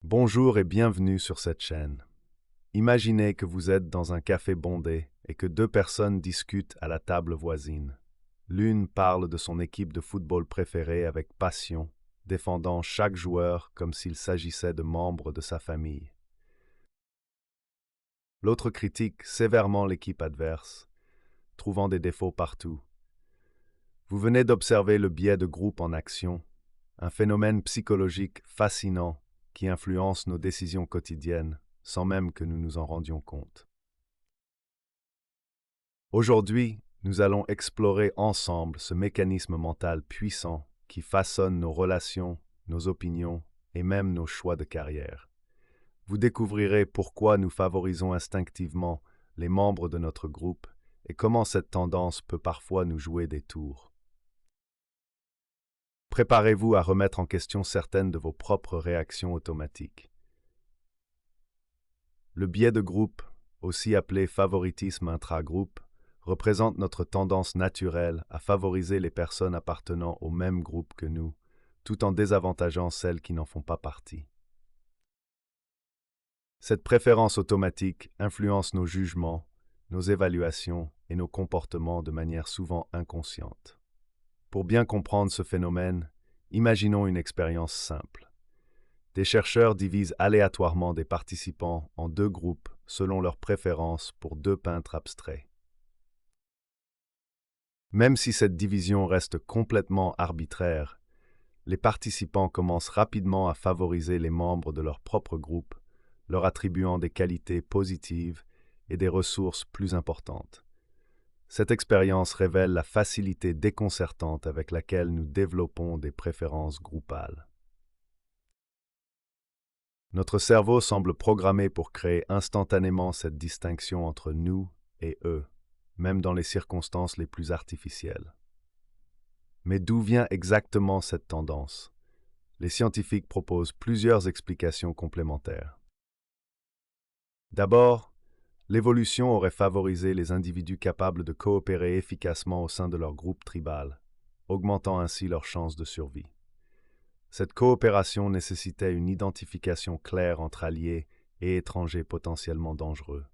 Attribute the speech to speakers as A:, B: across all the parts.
A: Bonjour et bienvenue sur cette chaîne. Imaginez que vous êtes dans un café bondé et que deux personnes discutent à la table voisine. L'une parle de son équipe de football préférée avec passion, défendant chaque joueur comme s'il s'agissait de membres de sa famille. L'autre critique sévèrement l'équipe adverse, trouvant des défauts partout. Vous venez d'observer le biais de groupe en action, un phénomène psychologique fascinant qui influence nos décisions quotidiennes sans même que nous nous en rendions compte. Aujourd'hui, nous allons explorer ensemble ce mécanisme mental puissant qui façonne nos relations, nos opinions et même nos choix de carrière. Vous découvrirez pourquoi nous favorisons instinctivement les membres de notre groupe et comment cette tendance peut parfois nous jouer des tours. Préparez-vous à remettre en question certaines de vos propres réactions automatiques. Le biais de groupe, aussi appelé favoritisme intragroupe, représente notre tendance naturelle à favoriser les personnes appartenant au même groupe que nous, tout en désavantageant celles qui n'en font pas partie. Cette préférence automatique influence nos jugements, nos évaluations et nos comportements de manière souvent inconsciente. Pour bien comprendre ce phénomène, imaginons une expérience simple. Des chercheurs divisent aléatoirement des participants en deux groupes selon leurs préférences pour deux peintres abstraits. Même si cette division reste complètement arbitraire, les participants commencent rapidement à favoriser les membres de leur propre groupe, leur attribuant des qualités positives et des ressources plus importantes. Cette expérience révèle la facilité déconcertante avec laquelle nous développons des préférences groupales. Notre cerveau semble programmé pour créer instantanément cette distinction entre nous et eux, même dans les circonstances les plus artificielles. Mais d'où vient exactement cette tendance? Les scientifiques proposent plusieurs explications complémentaires. D'abord, l'évolution aurait favorisé les individus capables de coopérer efficacement au sein de leur groupe tribal, augmentant ainsi leurs chances de survie. Cette coopération nécessitait une identification claire entre alliés et étrangers potentiellement dangereux.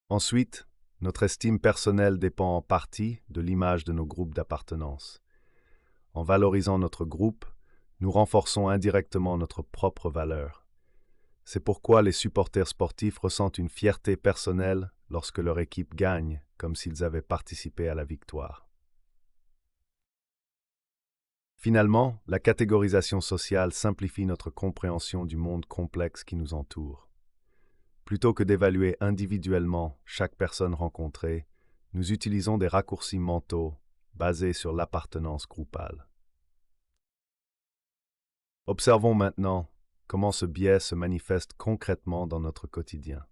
A: Ensuite, notre estime personnelle dépend en partie de l'image de nos groupes d'appartenance. En valorisant notre groupe, nous renforçons indirectement notre propre valeur. C'est pourquoi les supporters sportifs ressentent une fierté personnelle lorsque leur équipe gagne, comme s'ils avaient participé à la victoire. Finalement, la catégorisation sociale simplifie notre compréhension du monde complexe qui nous entoure. Plutôt que d'évaluer individuellement chaque personne rencontrée, nous utilisons des raccourcis mentaux basés sur l'appartenance groupale. Observons maintenant comment ce biais se manifeste concrètement dans notre quotidien.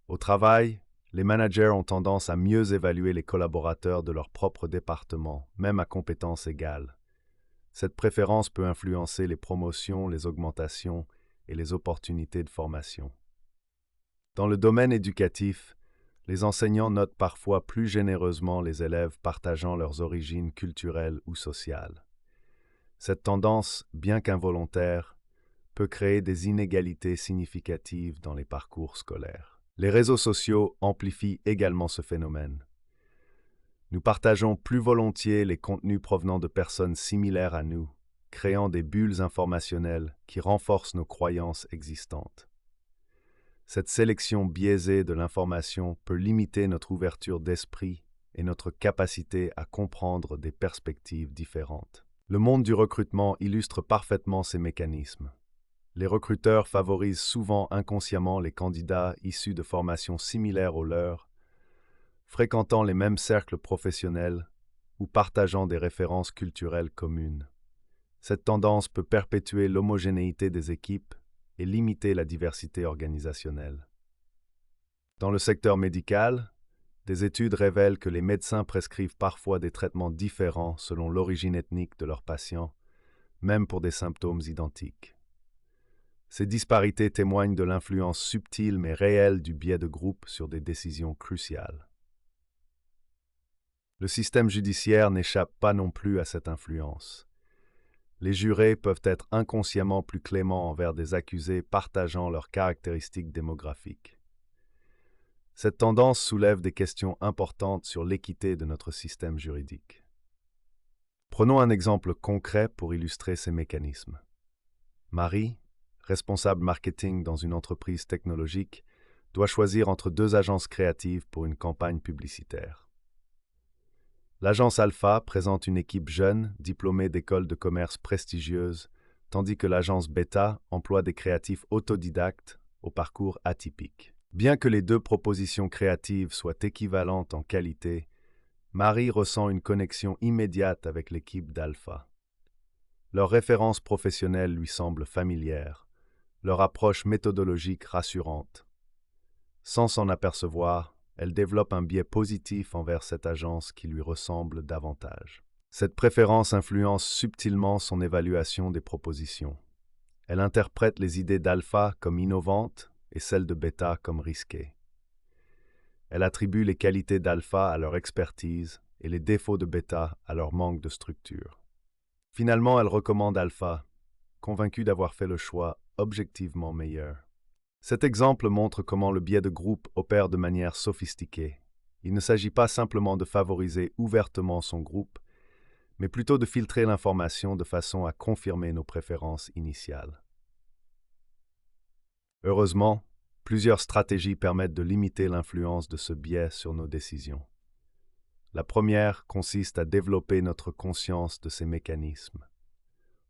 A: Au travail, les managers ont tendance à mieux évaluer les collaborateurs de leur propre département, même à compétences égales. Cette préférence peut influencer les promotions, les augmentations et les opportunités de formation. Dans le domaine éducatif, les enseignants notent parfois plus généreusement les élèves partageant leurs origines culturelles ou sociales. Cette tendance, bien qu'involontaire, peut créer des inégalités significatives dans les parcours scolaires. Les réseaux sociaux amplifient également ce phénomène. Nous partageons plus volontiers les contenus provenant de personnes similaires à nous, créant des bulles informationnelles qui renforcent nos croyances existantes. Cette sélection biaisée de l'information peut limiter notre ouverture d'esprit et notre capacité à comprendre des perspectives différentes. Le monde du recrutement illustre parfaitement ces mécanismes. Les recruteurs favorisent souvent inconsciemment les candidats issus de formations similaires aux leurs, fréquentant les mêmes cercles professionnels ou partageant des références culturelles communes. Cette tendance peut perpétuer l'homogénéité des équipes et limiter la diversité organisationnelle. Dans le secteur médical, des études révèlent que les médecins prescrivent parfois des traitements différents selon l'origine ethnique de leurs patients, même pour des symptômes identiques. Ces disparités témoignent de l'influence subtile mais réelle du biais de groupe sur des décisions cruciales. Le système judiciaire n'échappe pas non plus à cette influence. Les jurés peuvent être inconsciemment plus cléments envers des accusés partageant leurs caractéristiques démographiques. Cette tendance soulève des questions importantes sur l'équité de notre système juridique. Prenons un exemple concret pour illustrer ces mécanismes. Marie, responsable marketing dans une entreprise technologique, doit choisir entre deux agences créatives pour une campagne publicitaire. L'agence Alpha présente une équipe jeune, diplômée d'écoles de commerce prestigieuses, tandis que l'agence Beta emploie des créatifs autodidactes au parcours atypique. Bien que les deux propositions créatives soient équivalentes en qualité, Marie ressent une connexion immédiate avec l'équipe d'Alpha. Leurs références professionnelles lui semblent familières, leur approche méthodologique rassurante. Sans s'en apercevoir, elle développe un biais positif envers cette agence qui lui ressemble davantage. Cette préférence influence subtilement son évaluation des propositions. Elle interprète les idées d'Alpha comme innovantes et celles de Beta comme risquées. Elle attribue les qualités d'Alpha à leur expertise et les défauts de Beta à leur manque de structure. Finalement, elle recommande Alpha, convaincue d'avoir fait le choix objectivement meilleur. Cet exemple montre comment le biais de groupe opère de manière sophistiquée. Il ne s'agit pas simplement de favoriser ouvertement son groupe, mais plutôt de filtrer l'information de façon à confirmer nos préférences initiales. Heureusement, plusieurs stratégies permettent de limiter l'influence de ce biais sur nos décisions. La première consiste à développer notre conscience de ces mécanismes.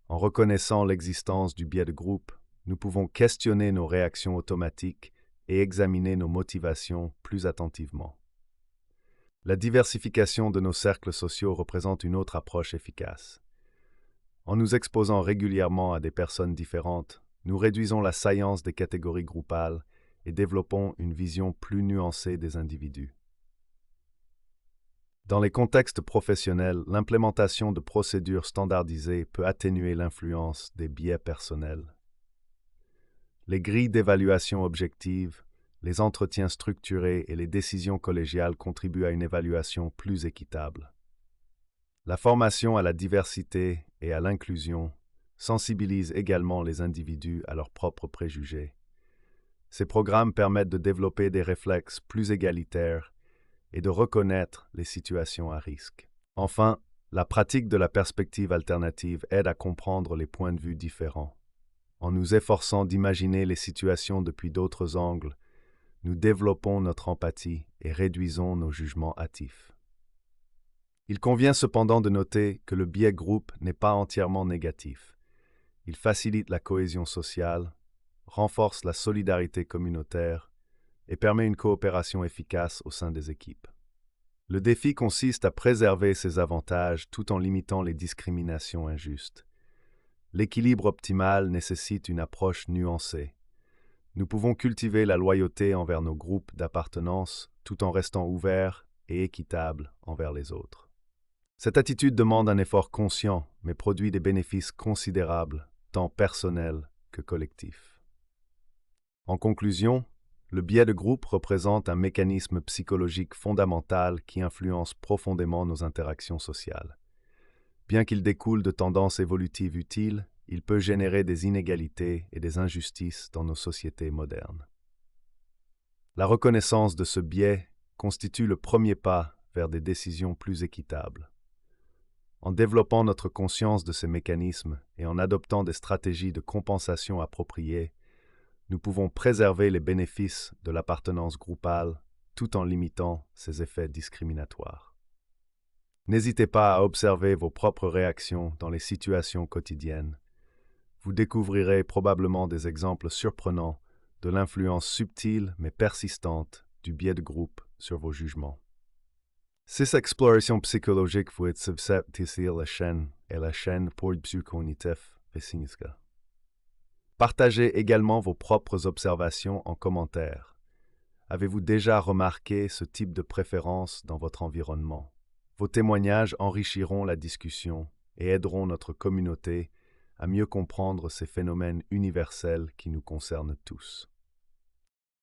A: En reconnaissant l'existence du biais de groupe, nous pouvons questionner nos réactions automatiques et examiner nos motivations plus attentivement. La diversification de nos cercles sociaux représente une autre approche efficace. En nous exposant régulièrement à des personnes différentes, nous réduisons la saillance des catégories groupales et développons une vision plus nuancée des individus. Dans les contextes professionnels, l'implémentation de procédures standardisées peut atténuer l'influence des biais personnels. Les grilles d'évaluation objectives, les entretiens structurés et les décisions collégiales contribuent à une évaluation plus équitable. La formation à la diversité et à l'inclusion sensibilise également les individus à leurs propres préjugés. Ces programmes permettent de développer des réflexes plus égalitaires et de reconnaître les situations à risque. Enfin, la pratique de la perspective alternative aide à comprendre les points de vue différents. En nous efforçant d'imaginer les situations depuis d'autres angles, nous développons notre empathie et réduisons nos jugements hâtifs. Il convient cependant de noter que le biais groupe n'est pas entièrement négatif. Il facilite la cohésion sociale, renforce la solidarité communautaire et permet une coopération efficace au sein des équipes. Le défi consiste à préserver ces avantages tout en limitant les discriminations injustes. L'équilibre optimal nécessite une approche nuancée. Nous pouvons cultiver la loyauté envers nos groupes d'appartenance tout en restant ouverts et équitables envers les autres. Cette attitude demande un effort conscient, mais produit des bénéfices considérables, tant personnels que collectifs. En conclusion, le biais de groupe représente un mécanisme psychologique fondamental qui influence profondément nos interactions sociales. Bien qu'il découle de tendances évolutives utiles, il peut générer des inégalités et des injustices dans nos sociétés modernes. La reconnaissance de ce biais constitue le premier pas vers des décisions plus équitables. En développant notre conscience de ces mécanismes et en adoptant des stratégies de compensation appropriées, nous pouvons préserver les bénéfices de l'appartenance groupale tout en limitant ses effets discriminatoires. N'hésitez pas à observer vos propres réactions dans les situations quotidiennes. Vous découvrirez probablement des exemples surprenants de l'influence subtile mais persistante du biais de groupe sur vos jugements. Cette exploration psychologique vous est ici la chaîne et la chaîne pour le psychocognitif Vesinska. Partagez également vos propres observations en commentaire. Avez-vous déjà remarqué ce type de préférence dans votre environnement? Vos témoignages enrichiront la discussion et aideront notre communauté à mieux comprendre ces phénomènes universels qui nous concernent tous.